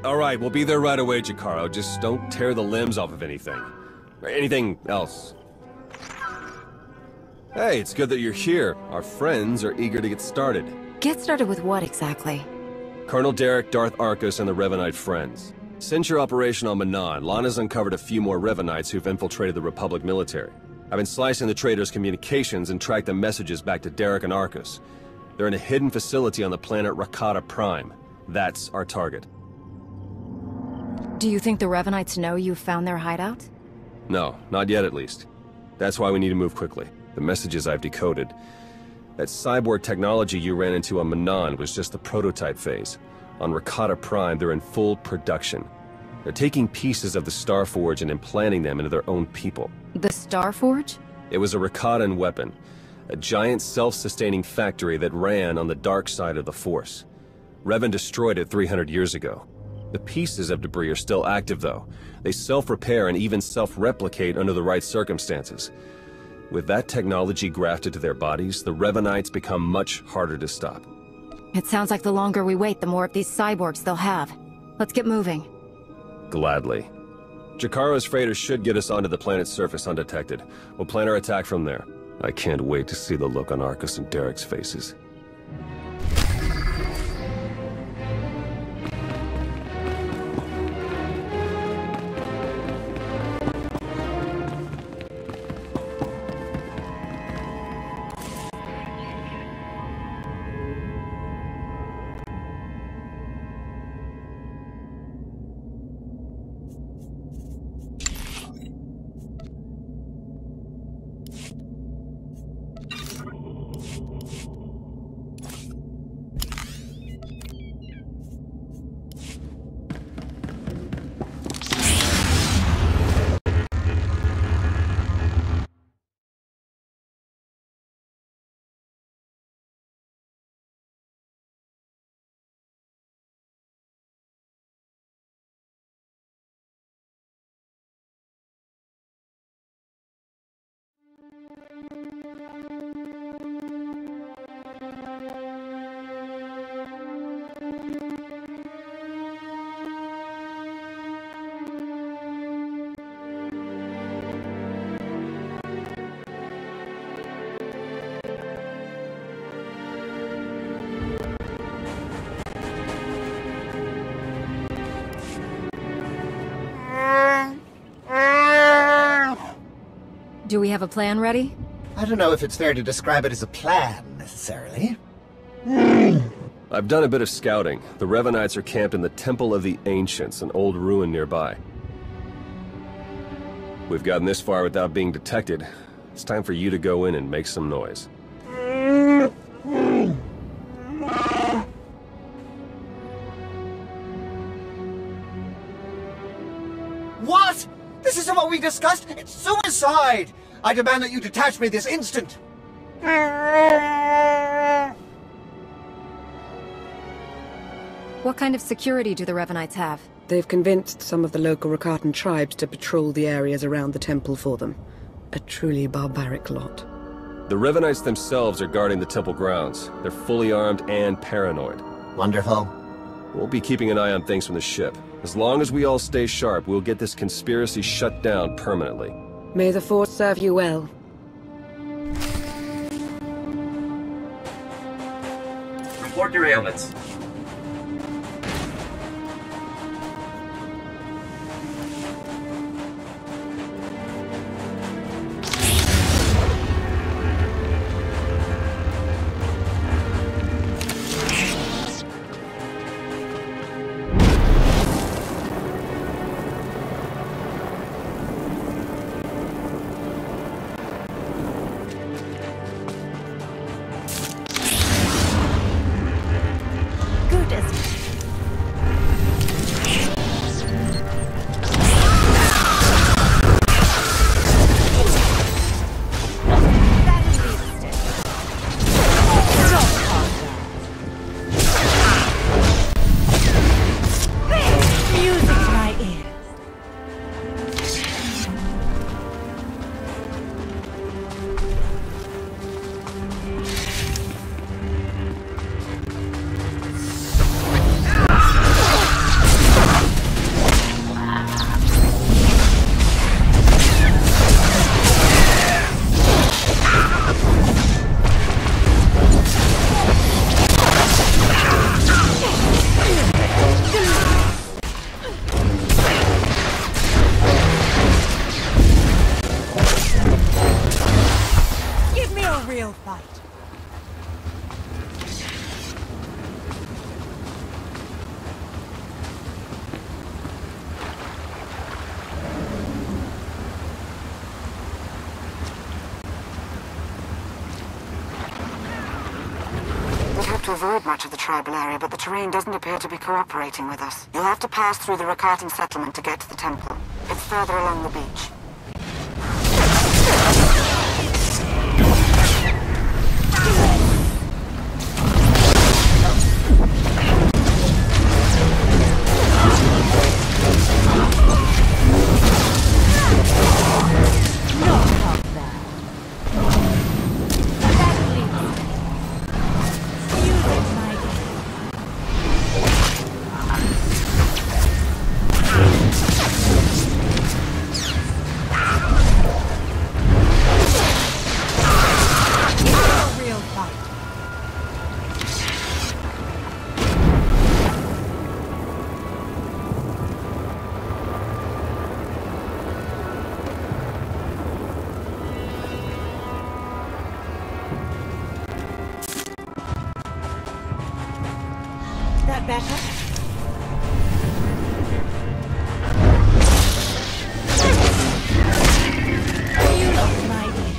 all right. We'll be there right away, Jacaro. Just don't tear the limbs off of anything. Or anything else. Hey, it's good that you're here. Our friends are eager to get started. Get started with what exactly? Colonel Derek, Darth Arcus, and the Revanite friends. Since your operation on Manon, Lana's uncovered a few more Revanites who've infiltrated the Republic military. I've been slicing the traitors' communications and tracked the messages back to Derek and Arcus. They're in a hidden facility on the planet Rakata Prime. That's our target. Do you think the Revanites know you've found their hideout? No, not yet at least. That's why we need to move quickly. The messages I've decoded. That cyborg technology you ran into on Manon was just the prototype phase. On Rakata Prime, they're in full production. They're taking pieces of the Starforge and implanting them into their own people. The Starforge? It was a Rakatan weapon. A giant self-sustaining factory that ran on the dark side of the Force. Revan destroyed it 300 years ago. The pieces of debris are still active, though. They self-repair and even self-replicate under the right circumstances. With that technology grafted to their bodies, the Revanites become much harder to stop. It sounds like the longer we wait, the more of these cyborgs they'll have. Let's get moving. Gladly. Jacaro's freighter should get us onto the planet's surface undetected. We'll plan our attack from there. I can't wait to see the look on Arcus and Derek's faces. Do we have a plan ready? I don't know if it's fair to describe it as a plan, necessarily. I've done a bit of scouting. The Revanites are camped in the Temple of the Ancients, an old ruin nearby. We've gotten this far without being detected. It's time for you to go in and make some noise. What? This isn't what we discussed! It's suicide! I demand that you detach me this instant! What kind of security do the Revanites have? They've convinced some of the local Rakatan tribes to patrol the areas around the temple for them. A truly barbaric lot. The Revanites themselves are guarding the temple grounds. They're fully armed and paranoid. Wonderful. We'll be keeping an eye on things from the ship. As long as we all stay sharp, we'll get this conspiracy shut down permanently. May the Force serve you well. Report your ailments. real fight. We'd hope to avoid much of the tribal area, but the terrain doesn't appear to be cooperating with us. You'll have to pass through the Rakatan settlement to get to the temple. It's further along the beach. That better? You look mighty.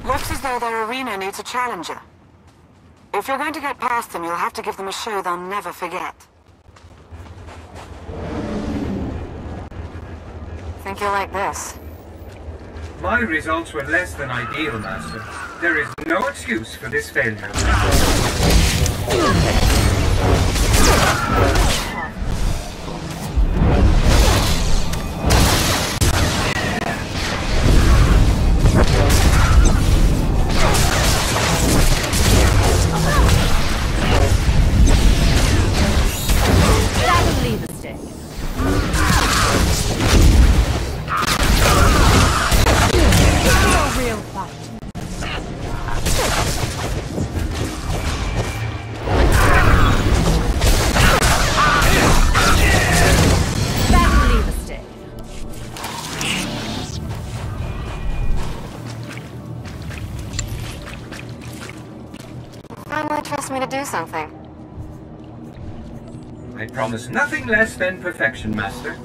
Looks as though their arena needs a challenger. If you're going to get past them, you'll have to give them a show they'll never forget. Think you'll like this? My results were less than ideal, Master. There is no excuse for this failure. Finally trust me to do something. I promise nothing less than perfection, Master.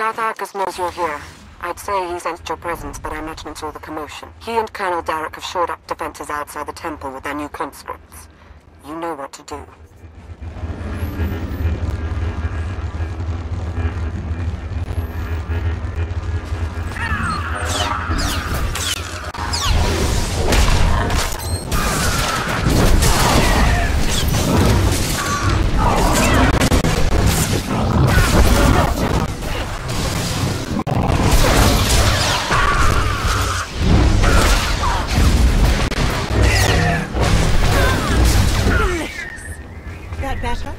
Darth Arcus knows you're here. I'd say he sensed your presence, but I imagine it's all the commotion. He and Colonel Derek have shored up defenses outside the temple with their new conscripts. You know what to do. Better?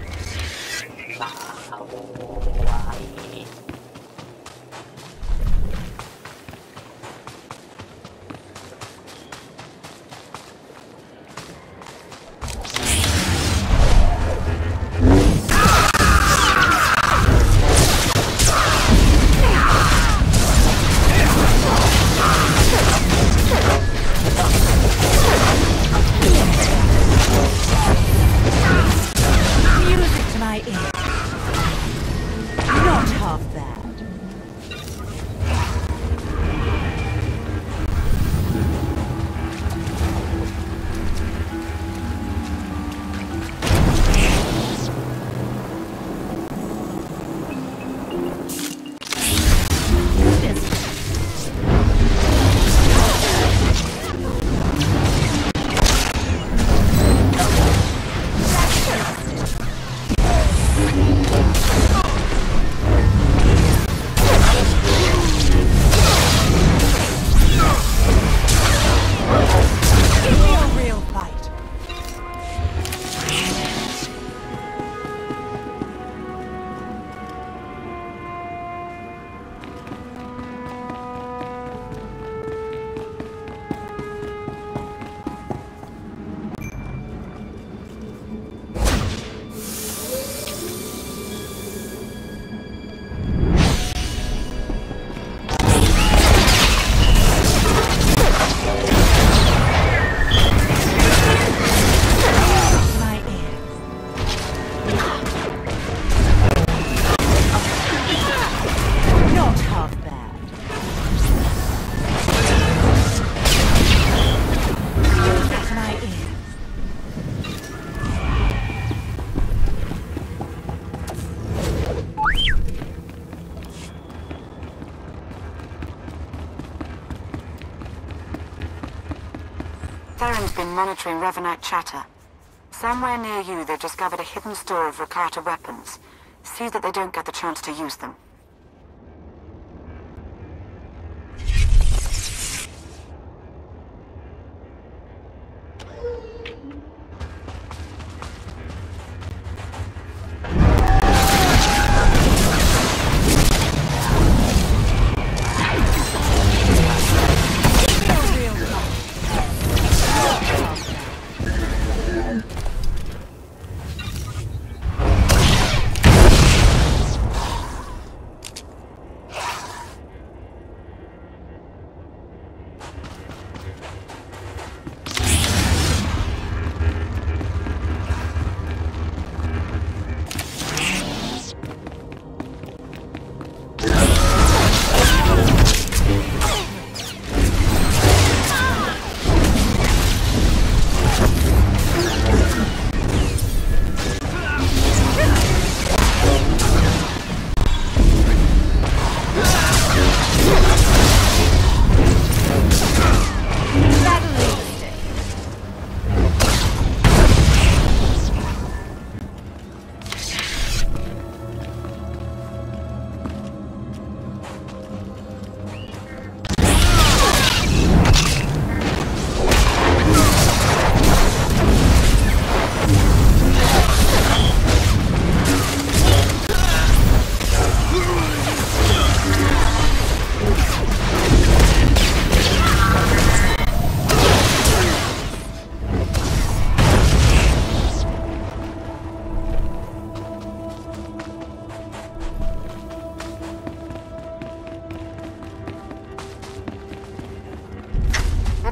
Theron's been monitoring Revanite chatter. Somewhere near you, they've discovered a hidden store of Rakata weapons. See that they don't get the chance to use them.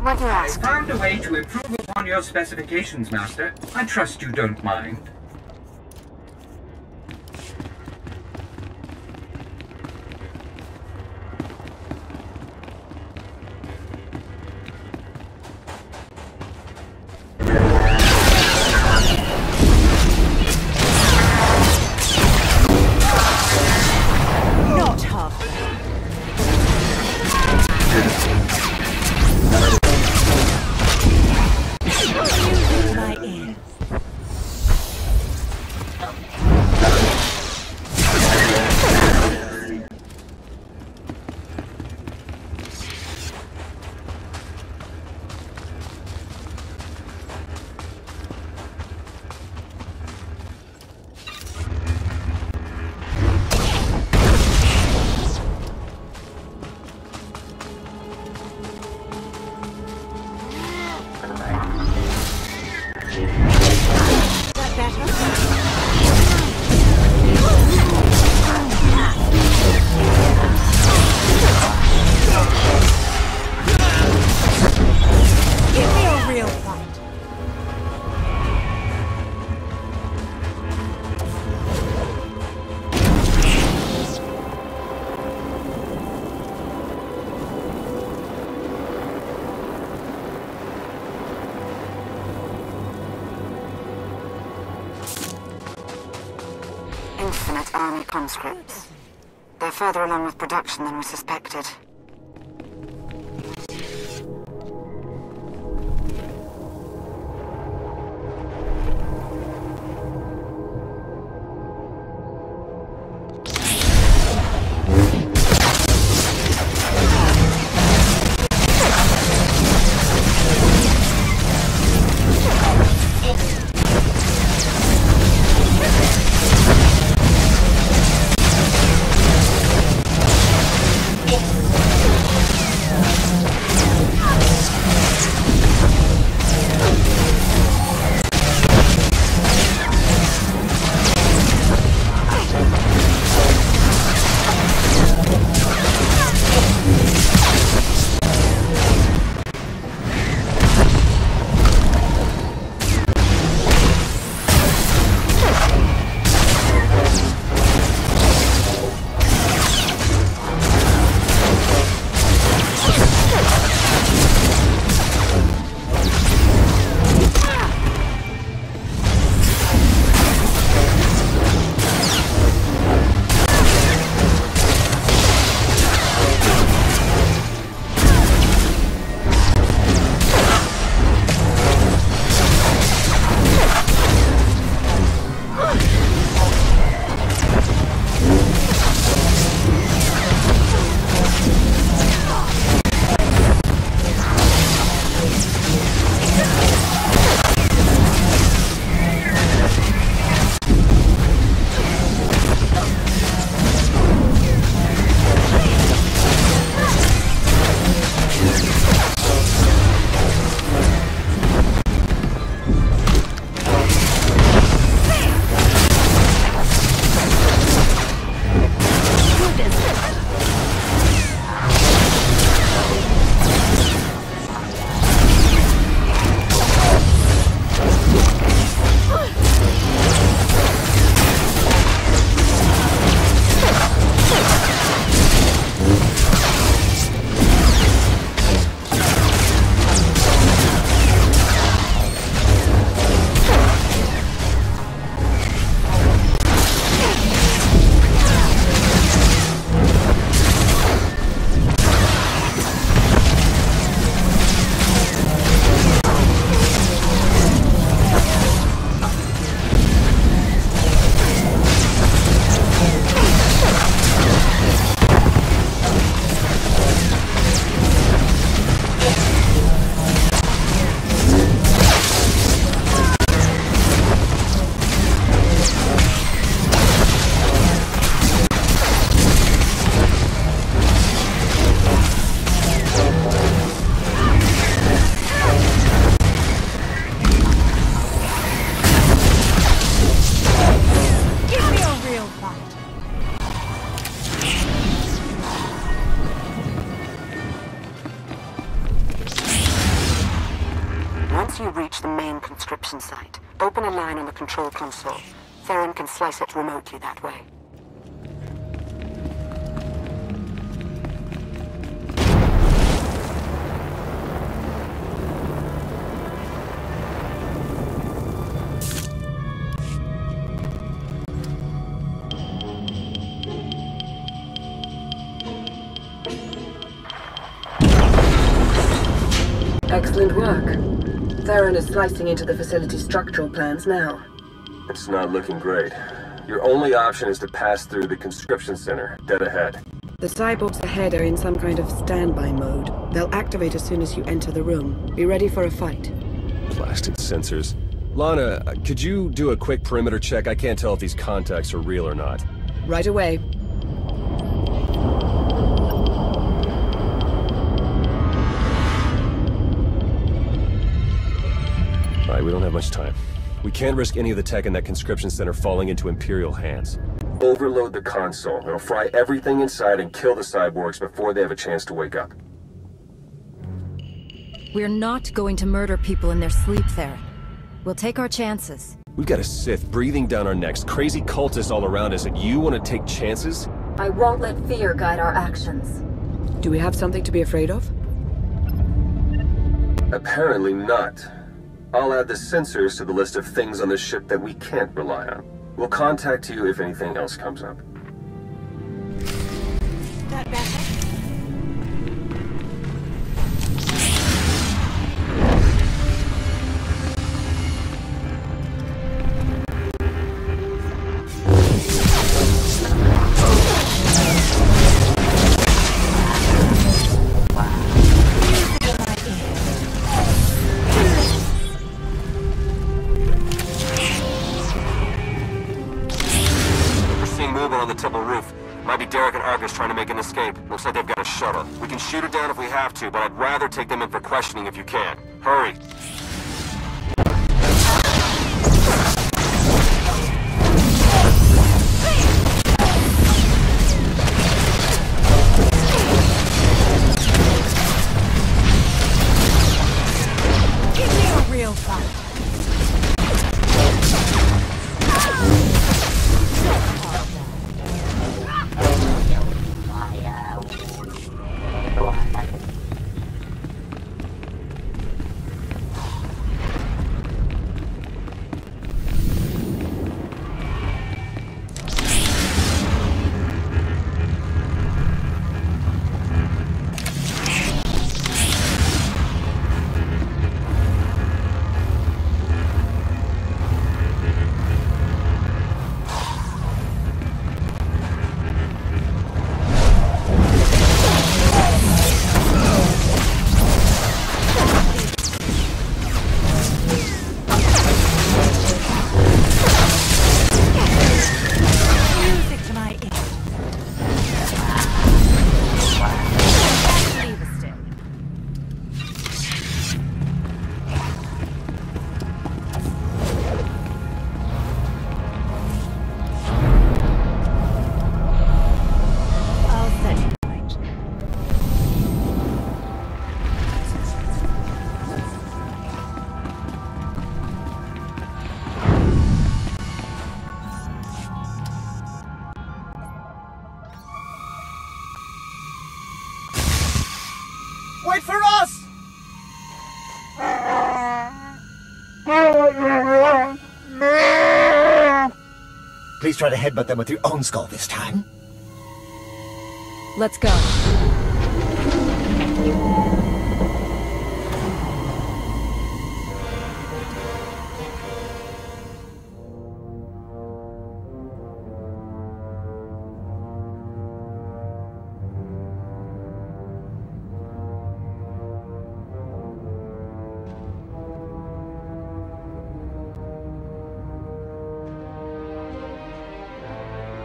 What do you I ask? found a way to improve upon your specifications, Master. I trust you don't mind. that better? Give me a real fight. Infinite army conscripts. They're further along with production than we suspected. Once you reach the main conscription site, open a line on the control console. Theron can slice it remotely that way. Excellent work. Theron is slicing into the facility's structural plans now. It's not looking great. Your only option is to pass through the conscription center, dead ahead. The cyborgs ahead are in some kind of standby mode. They'll activate as soon as you enter the room. Be ready for a fight. Blasted sensors. Lana, could you do a quick perimeter check? I can't tell if these contacts are real or not. Right away. I we don't have much time. We can't risk any of the tech in that conscription center falling into Imperial hands. Overload the console. It'll fry everything inside and kill the cyborgs before they have a chance to wake up. We're not going to murder people in their sleep there. We'll take our chances. We've got a Sith breathing down our necks, crazy cultists all around us, and you want to take chances? I won't let fear guide our actions. Do we have something to be afraid of? Apparently not. I'll add the sensors to the list of things on the ship that we can't rely on. We'll contact you if anything else comes up. That better? Trying to make an escape. Looks like they've got a shuttle. We can shoot it down if we have to, but I'd rather take them in for questioning if you can. Hurry! Give me a real fight. Wait for us! Please try to headbutt them with your own skull this time. Let's go.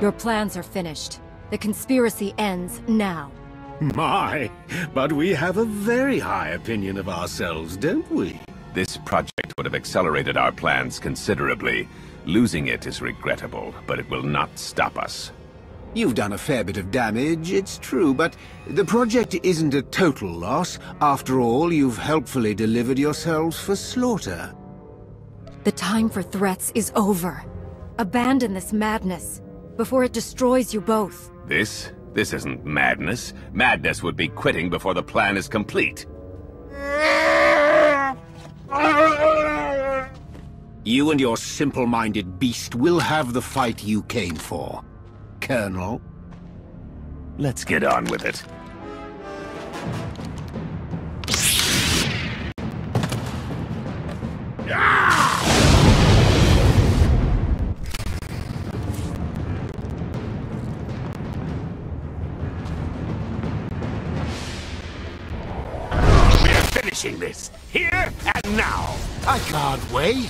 Your plans are finished. The conspiracy ends now. My, but we have a very high opinion of ourselves, don't we? This project would have accelerated our plans considerably. Losing it is regrettable, but it will not stop us. You've done a fair bit of damage, it's true, but the project isn't a total loss. After all, you've helpfully delivered yourselves for slaughter. The time for threats is over. Abandon this madness before it destroys you both. This isn't madness. Madness would be quitting before the plan is complete. You and your simple-minded beast will have the fight you came for, Colonel. Let's get on with it. Finishing this, here and now. I can't wait.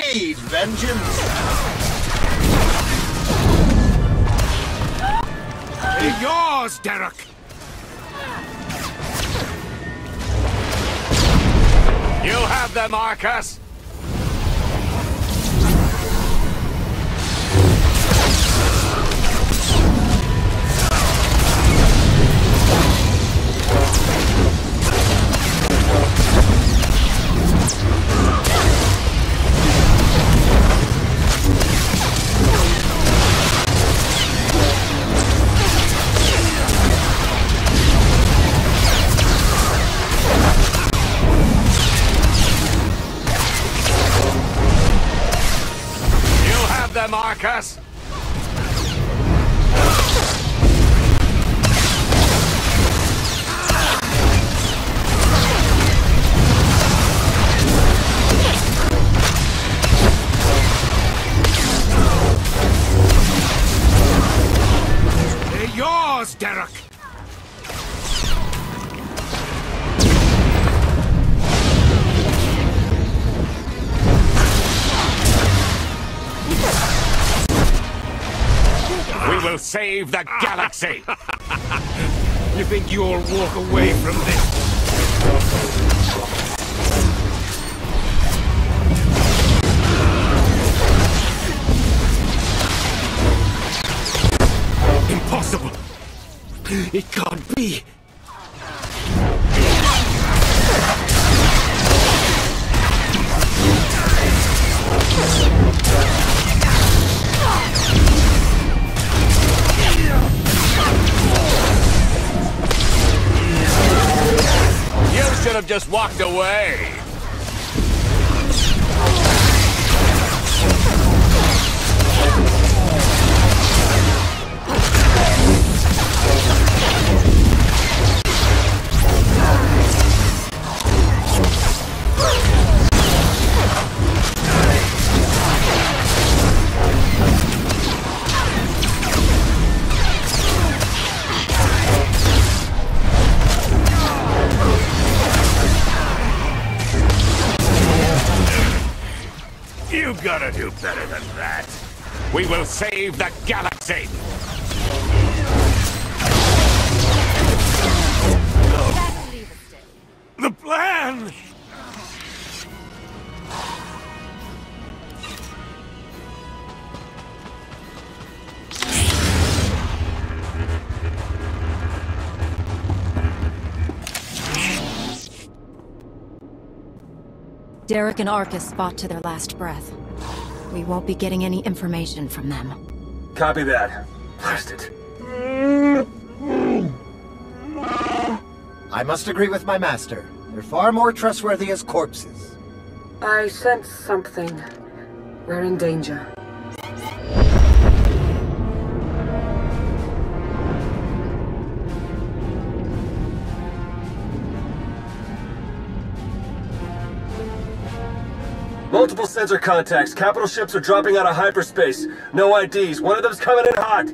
indeed, vengeance. They're yours, Derek! You have them, Arcus! Them, Arcus! They're yours, Derek! We will save the galaxy! You think you'll walk away from this? Impossible! It can't be! You should have just walked away! You gotta do better than that. We will save the galaxy! The plan! Derek and Arcus fought to their last breath. We won't be getting any information from them. Copy that. Blast it. I must agree with my master. They're far more trustworthy as corpses. I sense something. We're in danger. Multiple sensor contacts. Capital ships are dropping out of hyperspace. No IDs. One of them's coming in hot.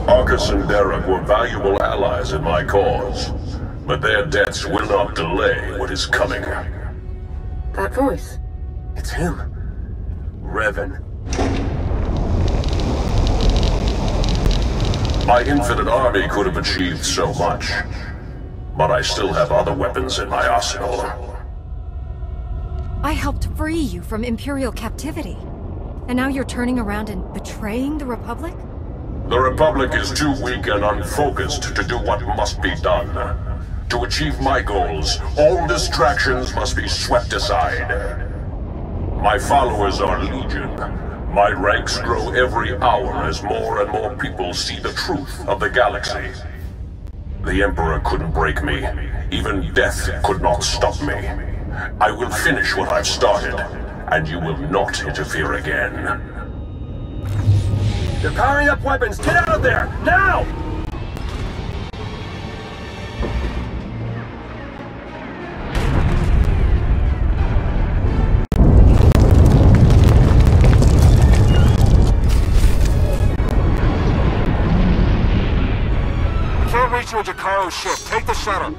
Arcus and Derek were valuable allies in my cause, but their deaths will not delay what is coming. That voice. It's him. Revan. My infinite army could have achieved so much, but I still have other weapons in my arsenal. I helped free you from Imperial captivity. And now you're turning around and betraying the Republic? The Republic is too weak and unfocused to do what must be done. To achieve my goals, all distractions must be swept aside. My followers are legion. My ranks grow every hour as more and more people see the truth of the galaxy. The Emperor couldn't break me. Even death could not stop me. I will finish what I've started, and you will not interfere again. They're powering up weapons! Get out of there! Now! Can't reach your Jakaro ship. Take the shuttle.